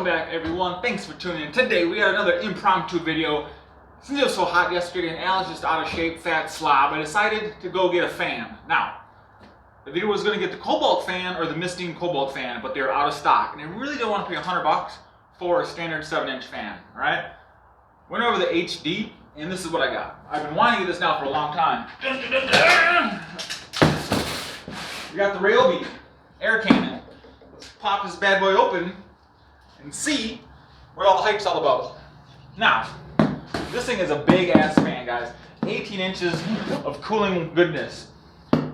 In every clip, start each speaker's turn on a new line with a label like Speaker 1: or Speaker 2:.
Speaker 1: back, everyone. Thanks for tuning in. Today we got another impromptu video. Since it was so hot yesterday and Al's just out of shape, fat slob, I decided to go get a fan. Now, the video was going to get the Cobalt fan or the Misting Cobalt fan, but they're out of stock. And I really don't want to pay $100 for a standard 7-inch fan, alright? Went over the HD, and this is what I got. I've been wanting to get this now for a long time. We got the Ryobi air cannon. Let's pop this bad boy open and see what all the hype's all about. Now, this thing is a big ass fan, guys. 18 inches of cooling goodness.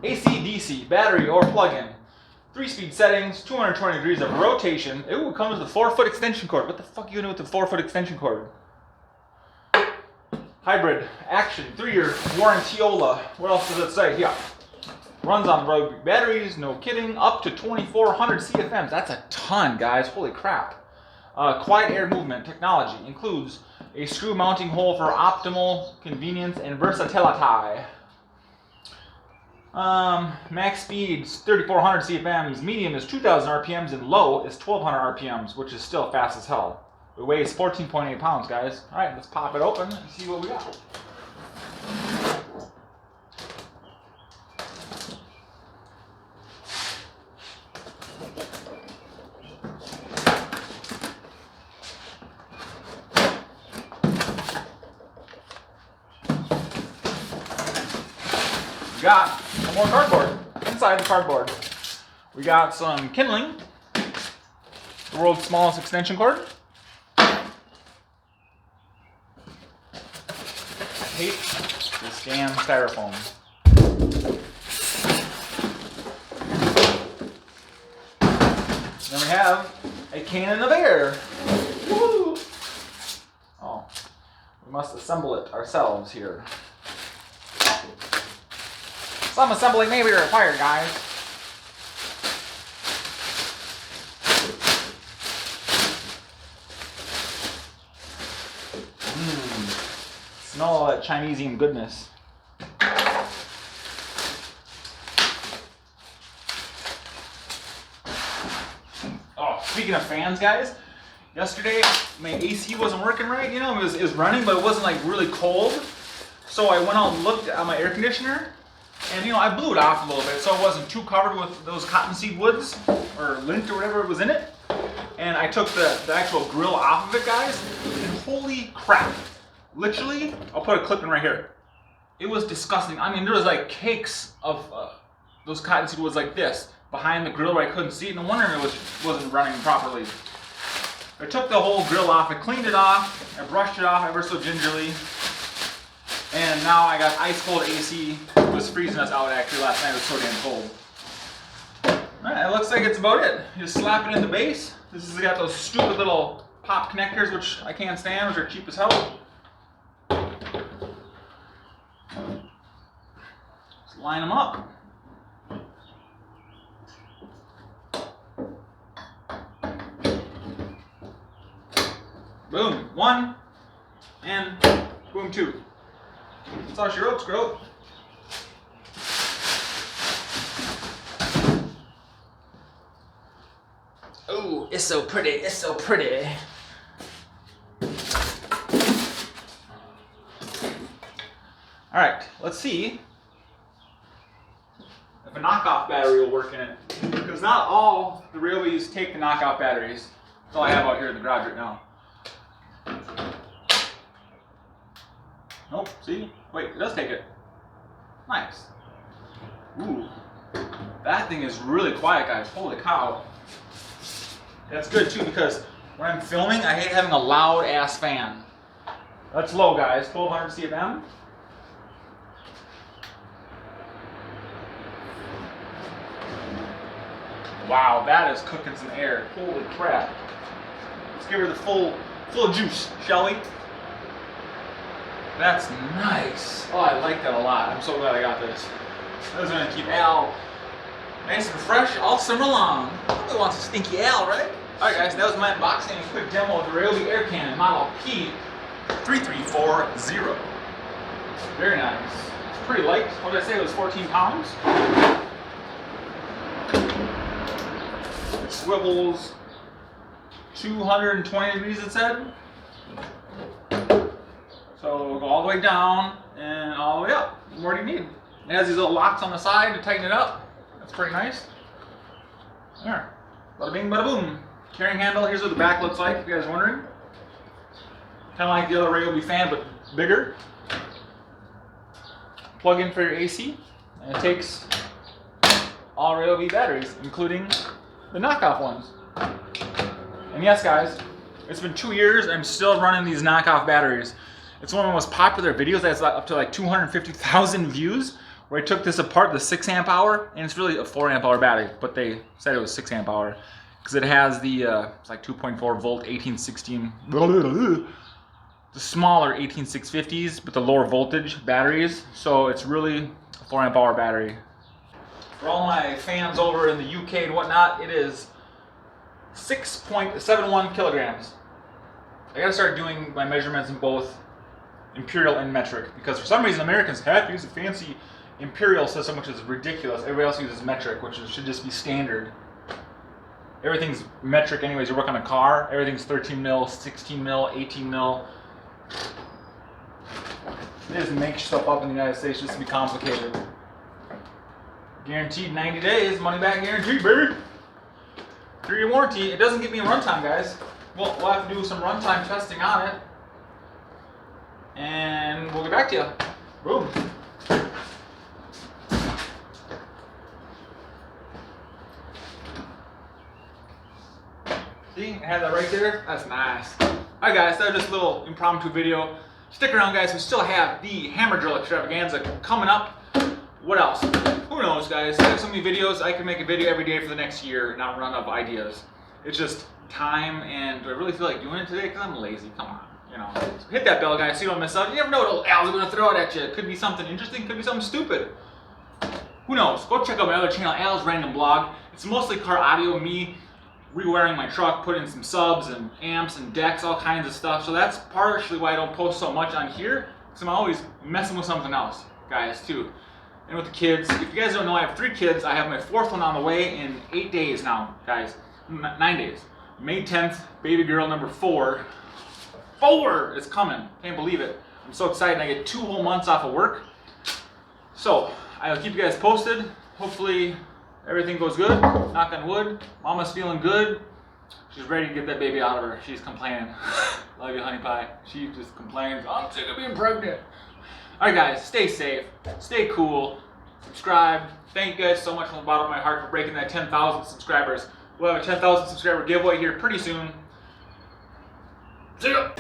Speaker 1: AC, DC, battery or plug-in. 3-speed settings, 220 degrees of rotation. It comes with a 4-foot extension cord. What the fuck are you doing with the 4-foot extension cord? Hybrid, action, 3-year warrantyola. What else does it say? Yeah. Runs on Ryobi batteries, no kidding. Up to 2,400 CFMs. That's a ton, guys. Holy crap. Quiet air movement technology includes a screw mounting hole for optimal convenience and versatility. Max speeds 3,400 CFMs, medium is 2,000 RPMs, and low is 1,200 RPMs, which is still fast as hell. It weighs 14.8 pounds, guys. All right, let's pop it open and see what we got. We got some more cardboard. Inside the cardboard, we got some kindling, the world's smallest extension cord. I hate this damn styrofoam. Then we have a cannon of air. Woo! Oh, we must assemble it ourselves here. Some assembling may be required, guys. Smell all that Chinesian goodness. Oh, speaking of fans, guys, yesterday my AC wasn't working right. You know, it was running, but it wasn't like really cold. So I went out and looked at my air conditioner. And you know, I blew it off a little bit so it wasn't too covered with those cottonseed woods or lint or whatever was in it. And I took the actual grill off of it, guys, and holy crap. Literally, I'll put a clip in right here. It was disgusting. I mean, there was like cakes of those cottonseed woods like this behind the grill where I couldn't see it. No wonder it wasn't running properly. I took the whole grill off, I cleaned it off, I brushed it off ever so gingerly. And now I got ice cold AC. It was freezing us out actually last night. It was so damn cold. Alright, it looks like it's about it. You just slap it in the base. This has got those stupid little pop connectors, which I can't stand, which are cheap as hell. Just line them up. Boom, 1, and boom, 2. That's all she wrote, Scroat. Oh, it's so pretty, it's so pretty. Alright, let's see if a knockoff battery will work in it. Because not all the Ryobis take the knockoff batteries. That's all I have out here in the garage right now. Nope, see? Wait, it does take it. Nice. Ooh. That thing is really quiet, guys. Holy cow. That's good too because when I'm filming, I hate having a loud ass fan. That's low, guys. 1,200 CFM. Wow, that is cooking some air. Holy crap. Let's give her the full juice, shall we? That's nice. Oh, I like that a lot. I'm so glad I got this. This is going to keep Al nice and fresh all summer long. Nobody wants a stinky Al, right? Alright guys, that was my unboxing and quick demo of the Ryobi air cannon model P3340. Very nice. It's pretty light. What did I say? It was 14 pounds? It swivels 220 degrees, it said. So we'll go all the way down and all the way up. What do you need? It has these little locks on the side to tighten it up. That's pretty nice. There. Bada bing, bada boom. Carrying handle. Here's what the back looks like, if you guys are wondering. Kind of like the other Ryobi fan, but bigger. Plug in for your AC. And it takes all Ryobi batteries, including the knockoff ones. And yes, guys, it's been 2 years. I'm still running these knockoff batteries. It's one of the most popular videos that's up to like 250,000 views, where I took this apart, the 6 amp hour, and it's really a 4 amp hour battery, but they said it was 6 amp hour because it has the it's like 2.4 volt 1816, the smaller 18650s, but the lower voltage batteries. So it's really a 4 amp hour battery. For all my fans over in the UK and whatnot, it is 6.71 kilograms. I gotta start doing my measurements in both imperial and metric, because for some reason Americans have to use a fancy imperial system, which is ridiculous. Everybody else uses metric, which should just be standard. Everything's metric anyways. You work on a car, everything's 13 mil, 16 mil, 18 mil. They just make stuff up in the United States just to be complicated. Guaranteed 90 days, money back guarantee, baby. 3-year warranty. It doesn't give me a runtime, guys. Well, we'll have to do some runtime testing on it, and we'll get back to you. Boom. See, I had that right there. That's nice. Alright guys, that was just a little impromptu video. Stick around, guys. We still have the hammer drill extravaganza coming up. What else? Who knows, guys? I have so many videos. I can make a video every day for the next year and not run out of ideas. It's just time, and do I really feel like doing it today? Because I'm lazy. Come on. You know, so hit that bell, guys, so you don't miss out. You never know what Al's going to throw it at you. It could be something interesting, could be something stupid. Who knows? Go check out my other channel, Al's Random Blog. It's mostly car audio, me rewiring my truck, putting some subs and amps and decks, all kinds of stuff. So that's partially why I don't post so much on here, because I'm always messing with something else, guys, too. And with the kids. If you guys don't know, I have 3 kids. I have my 4th one on the way in 8 days now, guys. 9 days. May 10th, baby girl number 4. 4 is coming. Can't believe it. I'm so excited. I get 2 whole months off of work. So I'll keep you guys posted. Hopefully everything goes good. Knock on wood. Mama's feeling good. She's ready to get that baby out of her. She's complaining. Love you, honey pie. She just complains. I'm sick of being pregnant. Alright guys, stay safe. Stay cool. Subscribe. Thank you guys so much from the bottom of my heart for breaking that 10,000 subscribers. We'll have a 10,000 subscriber giveaway here pretty soon. See ya!